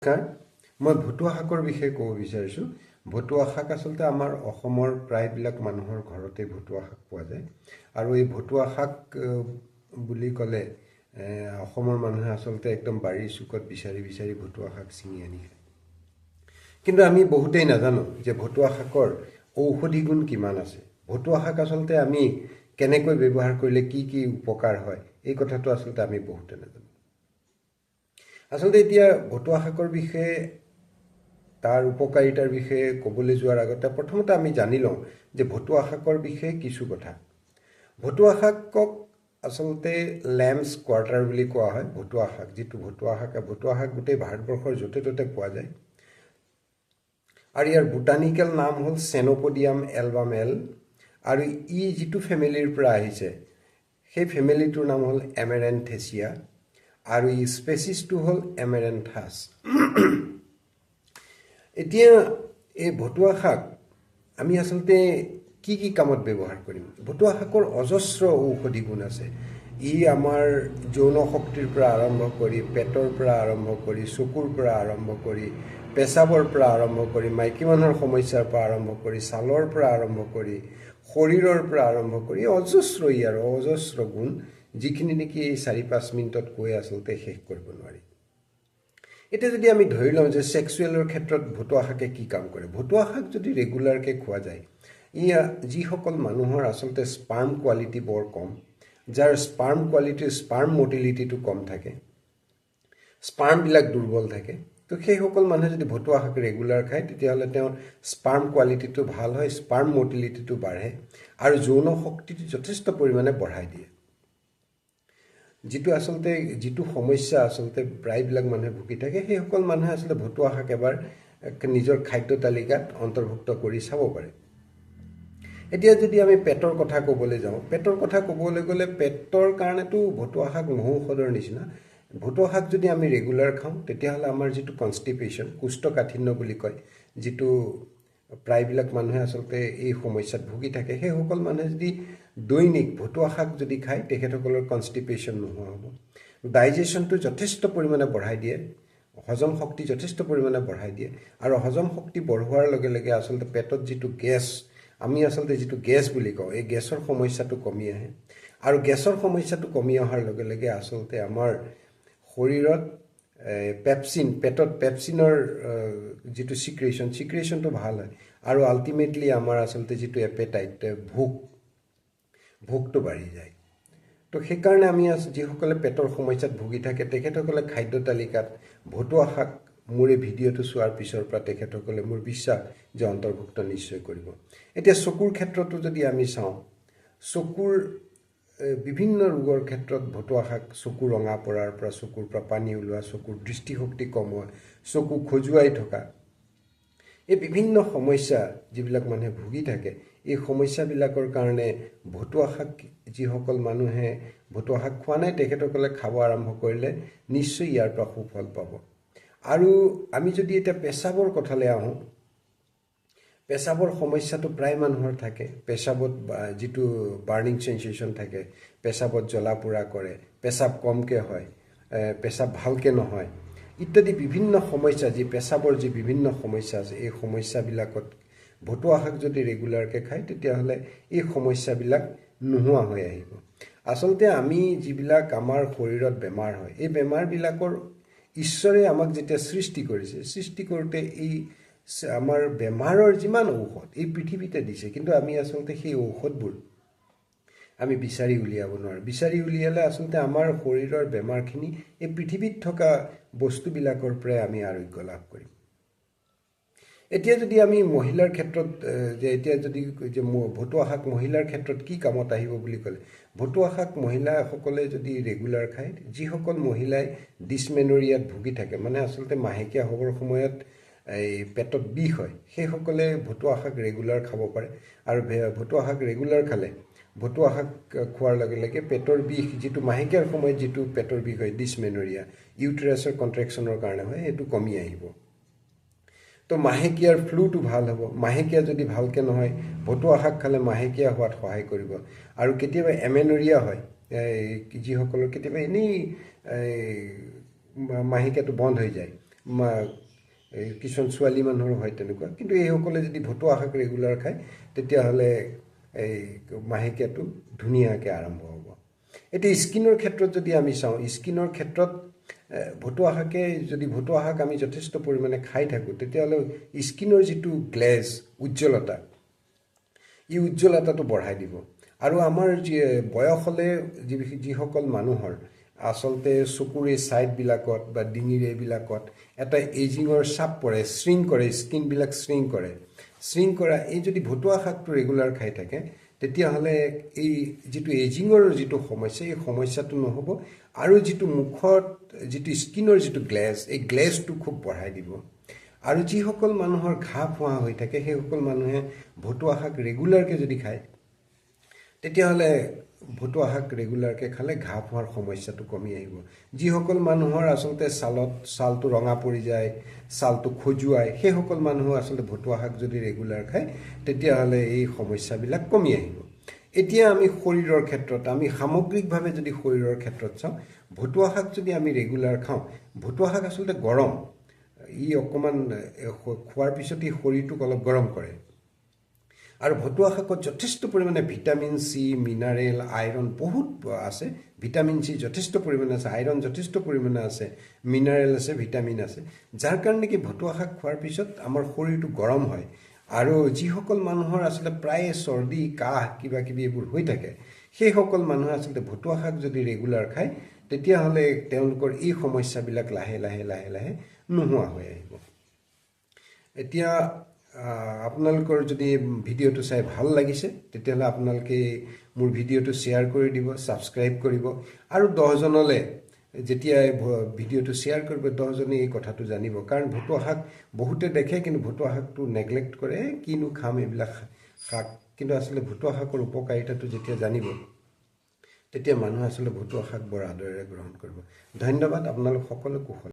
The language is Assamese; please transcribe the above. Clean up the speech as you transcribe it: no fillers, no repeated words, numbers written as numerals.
মই ভতুৱা শাকৰ বিষয়ে ক'ব বিচাৰিছোঁ। ভতুৱা শাক আচলতে আমাৰ অসমৰ প্ৰায়বিলাক মানুহৰ ঘৰতে ভতুৱা শাক পোৱা যায় আৰু এই ভতুৱা শাক বুলি ক'লে অসমৰ মানুহে আচলতে একদম বাৰীৰ চুকত বিচাৰি বিচাৰি ভতুৱা শাক ছিঙি আনি খায়। কিন্তু আমি বহুতেই নাজানো যে ভতুৱা শাকৰ ঔষধি গুণ কিমান আছে। ভতুৱা শাক আচলতে আমি কেনেকৈ ব্যৱহাৰ কৰিলে কি কি উপকাৰ হয় এই কথাটো আচলতে আমি বহুতে নাজানো। আচলতে এতিয়া ভতুৱা শাকৰ বিষয়ে তাৰ উপকাৰিতাৰ বিষয়ে ক'বলৈ যোৱাৰ আগতে প্ৰথমতে আমি জানি লওঁ যে ভতুৱা শাকৰ বিষয়ে কিছু কথা। ভতুৱা শাকক আচলতে লেম্বছ কোৱাৰ্টাৰ বুলি কোৱা হয়। ভতুৱা শাক যিটো ভতুৱা শাক গোটেই ভাৰতবৰ্ষৰ য'তে ত'তে পোৱা যায় আৰু ইয়াৰ বোটানিকেল নাম হ'ল চেন'পডিয়াম এলবামেল আৰু ই যিটো ফেমিলিৰ পৰা আহিছে সেই ফেমিলিটোৰ নাম হ'ল এমেৰেন্থেচিয়া আৰু ই স্পেচিছটো হ'ল এমেৰেন্থাছ। এতিয়া এই ভতুৱা শাক আমি আচলতে কি কি কামত ব্যৱহাৰ কৰিম? ভতুৱা শাকৰ অজস্ৰ ঔষধি গুণ আছে। ই আমাৰ যৌন শক্তিৰ পৰা আৰম্ভ কৰি পেটৰ পৰা আৰম্ভ কৰি চকুৰ পৰা আৰম্ভ কৰি পেচাবৰ পৰা আৰম্ভ কৰি মাইকী মানুহৰ সমস্যাৰ পৰা আৰম্ভ কৰি ছালৰ পৰা আৰম্ভ কৰি শৰীৰৰ পৰা আৰম্ভ কৰি অজস্ৰ গুণ যিখিনি নেকি এই 4-5 মিনিটত কৈ আচলতে শেষ কৰিব নোৱাৰি। এতিয়া যদি আমি ধৰি লওঁ যে ছেক্সুৱেলৰ ক্ষেত্ৰত ভতুৱা শাকে কি কাম কৰে। ভতুৱা শাক যদি ৰেগুলাৰকৈ খোৱা যায় যিসকল মানুহৰ আচলতে স্পাৰ্ম কোৱালিটি বৰ কম, যাৰ স্পাৰ্ম মটিলিটিটো কম থাকে, স্পাৰ্মবিলাক দুৰ্বল থাকে, তো সেইসকল মানুহে যদি ভতুৱা শাক ৰেগুলাৰ খায় তেতিয়াহ'লে তেওঁৰ স্পাৰ্ম কোৱালিটিটো ভাল হয়, স্পাৰ্ম মটিলিটিটো বাঢ়ে আৰু যৌন শক্তিটো যথেষ্ট পৰিমাণে বঢ়াই দিয়ে। যিটো সমস্যা আচলতে প্ৰায়বিলাক মানুহে ভুগি থাকে সেইসকল মানুহে আচলতে ভতুৱা শাক এবাৰ নিজৰ খাদ্য তালিকাত অন্তৰ্ভুক্ত কৰি চাব পাৰে। এতিয়া যদি আমি পেটৰ কথা ক'বলৈ যাওঁ, পেটৰ কথা ক'বলৈ গ'লে পেটৰ কাৰণেতো ভতুৱা শাক মহৌষধৰ নিচিনা। ভতুৱা শাক যদি আমি ৰেগুলাৰ খাওঁ তেতিয়াহ'লে আমাৰ যিটো কনষ্টিপেশ্যন, কোষ্ঠকাঠিন্য বুলি কয়, যিটো প্ৰায়বিলাক মানুহে আচলতে এই সমস্যাত ভুগি থাকে, সেইসকল মানুহে যদি দৈনিক ভতুৱা শাক যদি খায় তেখেতসকলৰ কনষ্টিপেশ্যন নোহোৱা হ'ব। ডাইজেশ্যনটো যথেষ্ট পৰিমাণে বঢ়াই দিয়ে, হজম শক্তি যথেষ্ট পৰিমাণে বঢ়াই দিয়ে আৰু হজম শক্তি বঢ়োৱাৰ লগে লগে আচলতে পেটত যিটো গেছ, আমি আচলতে যিটো গেছ বুলি কওঁ, এই গেছৰ সমস্যাটো কমি আহে আৰু গেছৰ সমস্যাটো কমি অহাৰ লগে লগে আচলতে আমাৰ শৰীৰত পেটত পেপচিনৰ যিটো ছিক্ৰেশ্যনটো ভাল হয় আৰু আল্টিমেটলি আমাৰ আচলতে যিটো এপেটাইট, ভোকটো বাঢ়ি যায়। তো সেইকাৰণে আমি যিসকলে পেটৰ সমস্যাত ভুগি থাকে তেখেতসকলে খাদ্য তালিকাত ভতুৱা শাক মোৰ এই ভিডিঅ'টো চোৱাৰ পিছৰ পৰা তেখেতসকলে মোৰ বিশ্বাস যে অন্তৰ্ভুক্ত নিশ্চয় কৰিব। এতিয়া চকুৰ ক্ষেত্ৰতো যদি আমি চাওঁ, চকুৰ বিভিন্ন ৰোগৰ ক্ষেত্ৰত ভতুৱা শাক, চকু ৰঙা পৰাৰ পৰা চকুৰ পৰা পানী ওলোৱা, চকুৰ দৃষ্টিশক্তি কমোৱা, চকু খজুৱাই থকা, এই বিভিন্ন সমস্যা যিবিলাক মানুহে ভুগি থাকে এই সমস্যাবিলাকৰ কাৰণে ভতুৱা শাক যিসকল মানুহে ভতুৱা শাক খোৱা নাই তেখেতসকলে খাব আৰম্ভ কৰিলে নিশ্চয় ইয়াৰ পৰা সুফল পাব। আৰু আমি যদি এতিয়া পেচাবৰ কথালৈ আহোঁ, পেচাবৰ সমস্যাটো প্ৰায় মানুহৰ থাকে। পেচাবত যিটো বাৰ্ণিং চেনচেশ্যন থাকে, পেচাবত জ্বলা পোৰা কৰে, পেচাব কমকৈ হয়, পেচাব ভালকৈ নহয় ইত্যাদি বিভিন্ন সমস্যা, পেচাবৰ বিভিন্ন সমস্যা আছে, এই সমস্যাবিলাকত ভতুৱা শাক যদি ৰেগুলাৰকৈ খায় তেতিয়াহ'লে এই সমস্যাবিলাক নোহোৱা হৈ আহিব। আচলতে আমি যিবিলাক আমাৰ শৰীৰত বেমাৰ হয়, এই বেমাৰবিলাকৰ ঈশ্বৰে আমাক যেতিয়া সৃষ্টি কৰিছে, সৃষ্টি কৰোঁতে এই আমাৰ বেমাৰৰ যিমান ঔষধ এই পৃথিৱীতে দিছে, কিন্তু আমি আচলতে সেই ঔষধবোৰ আমি বিচাৰি উলিয়াব নোৱাৰোঁ। বিচাৰি উলিয়ালে আচলতে আমাৰ শৰীৰৰ বেমাৰখিনি এই পৃথিৱীত থকা বস্তুবিলাকৰ পৰাই আমি আৰোগ্য লাভ কৰিম। এতিয়া যদি আমি মহিলাৰ ক্ষেত্ৰত ভতুৱা শাক মহিলাৰ ক্ষেত্ৰত কি কামত আহিব বুলি ক'লে, ভতুৱা শাক মহিলাসকলে যদি ৰেগুলাৰ খায়, যিসকল মহিলাই ডিছমেনৰিয়াত ভুগি থাকে, মানে আচলতে মাহেকীয়া হ'বৰ সময়ত এই পেটত বিষ হয়, সেইসকলে ভতুৱা শাক ৰেগুলাৰ খাব পাৰে আৰু ভতুৱা শাক ৰেগুলাৰ খালে ভতুৱা শাক খোৱাৰ লগে লগে পেটৰ বিষ, যিটো মাহেকীয়াৰ সময়ত যিটো পেটৰ বিষ হয়, ডিছমেনৰিয়া, ইউটেৰাছৰ কণ্ট্ৰেকশ্যনৰ কাৰণে হয়, সেইটো কমি আহিব। তো মাহেকীয়াৰ ফ্লুটো ভাল হ'ব। মাহেকীয়া যদি ভালকৈ নহয়, ভতুৱা শাক খালে মাহেকীয়া হোৱাত সহায় কৰিব। আৰু কেতিয়াবা এমেনৰিয়া হয়, যিসকলৰ কেতিয়াবা এনেই মাহেকীয়াটো বন্ধ হৈ যায়, কিছুমান ছোৱালী মানুহৰ হয় তেনেকুৱা, কিন্তু এইসকলে যদি ভতুৱা শাক ৰেগুলাৰ খায় তেতিয়াহ'লে এই মাহেকীয়াটো ধুনীয়াকৈ আৰম্ভ হ'ব। এতিয়া স্কিনৰ ক্ষেত্ৰত যদি আমি চাওঁ, স্কিনৰ ক্ষেত্ৰত ভতুৱা শাকে যদি ভতুৱা শাক আমি যথেষ্ট পৰিমাণে খাই থাকোঁ তেতিয়াহ'লে স্কিনৰ যিটো গ্লেজ উজ্জ্বলতা, এই উজ্জ্বলতাটো বঢ়াই দিব। আৰু আমাৰ যি বয়স হ'লে যিসকল মানুহৰ আচলতে চকুৰ এই ছাইডবিলাকত বা ডিঙিৰ এইবিলাকত এটা এজিঙৰ চাপ পৰে, শ্ৰিং কৰে, স্কিনবিলাক শ্ৰিং কৰা এই যদি ভতুৱা শাকটো ৰেগুলাৰ খাই থাকে তেতিয়াহ'লে এই যিটো এজিঙৰ যিটো সমস্যা, এই সমস্যাটো নহ'ব। আৰু যিটো মুখত যিটো স্কিনৰ যিটো গ্লেজ, এই গ্লেজটো খুব বঢ়াই দিব। আৰু যিসকল মানুহৰ ঘাঁ ফুৱা হৈ থাকে সেইসকল মানুহে ভতুৱা শাক ৰেগুলাৰকৈ যদি খায় তেতিয়াহ'লে ভতুৱা শাক ৰেগুলাৰকৈ খালে ঘাঁ ফুৱাৰ সমস্যাটো কমি আহিব। যিসকল মানুহৰ আচলতে ছালটো ৰঙা পৰি যায়, ছালটো খজুৱায়, সেইসকল মানুহেও আচলতে ভতুৱা শাক যদি ৰেগুলাৰ খায় তেতিয়াহ'লে এই সমস্যাবিলাক কমি আহিব। এতিয়া আমি শৰীৰৰ ক্ষেত্ৰত, আমি সামগ্ৰিকভাৱে যদি শৰীৰৰ ক্ষেত্ৰত চাওঁ, ভতুৱা শাক যদি আমি ৰেগুলাৰ খাওঁ, ভতুৱা শাক আচলতে গৰম, ই অকণমান খোৱাৰ পিছত ই শৰীৰটোক অলপ গৰম কৰে। আৰু ভতুৱা শাকত যথেষ্ট পৰিমাণে ভিটামিন চি, মিনাৰেল, আইৰণ বহুত আছে। ভিটামিন চি যথেষ্ট পৰিমাণে আছে, আইৰণ যথেষ্ট পৰিমাণে আছে, মিনাৰেল আছে, ভিটামিন আছে, যাৰ কাৰণে কি ভতুৱা শাক খোৱাৰ পিছত আমাৰ শৰীৰটো গৰম হয়। আৰু যিসকল মানুহৰ আচলতে প্ৰায়ে চৰ্দি, কাহ, কিবা কিবি এইবোৰ হৈ থাকে, সেইসকল মানুহে আচলতে ভতুৱা শাক যদি ৰেগুলাৰ খায় তেতিয়াহ'লে তেওঁলোকৰ এই সমস্যাবিলাক লাহে লাহে লাহে লাহে নোহোৱা হৈ আহিব। এতিয়া আপোনালোকৰ যদি ভিডিঅ'টো চাই ভাল লাগিছে তেতিয়াহ'লে আপোনালোকে মোৰ ভিডিঅ'টো শ্বেয়াৰ কৰি দিব, ছাবস্ক্ৰাইব কৰিব। আৰু 10জনলৈ যেতিয়া ভিডিঅ'টো শ্বেয়াৰ কৰিব 10জনে এই কথাটো জানিব। কাৰণ ভতুৱা শাক বহুতে দেখে কিন্তু ভতুৱা শাকটো নেগলেক্ট কৰে, কিনো খাম এইবিলাক শাক, কিন্তু আচলতে ভতুৱা শাকৰ উপকাৰিতাটো যেতিয়া জানিব তেতিয়া মানুহে আচলতে ভতুৱা শাক বৰ আদৰেৰে গ্ৰহণ কৰিব। ধন্যবাদ, আপোনালোক সকলো কুশল।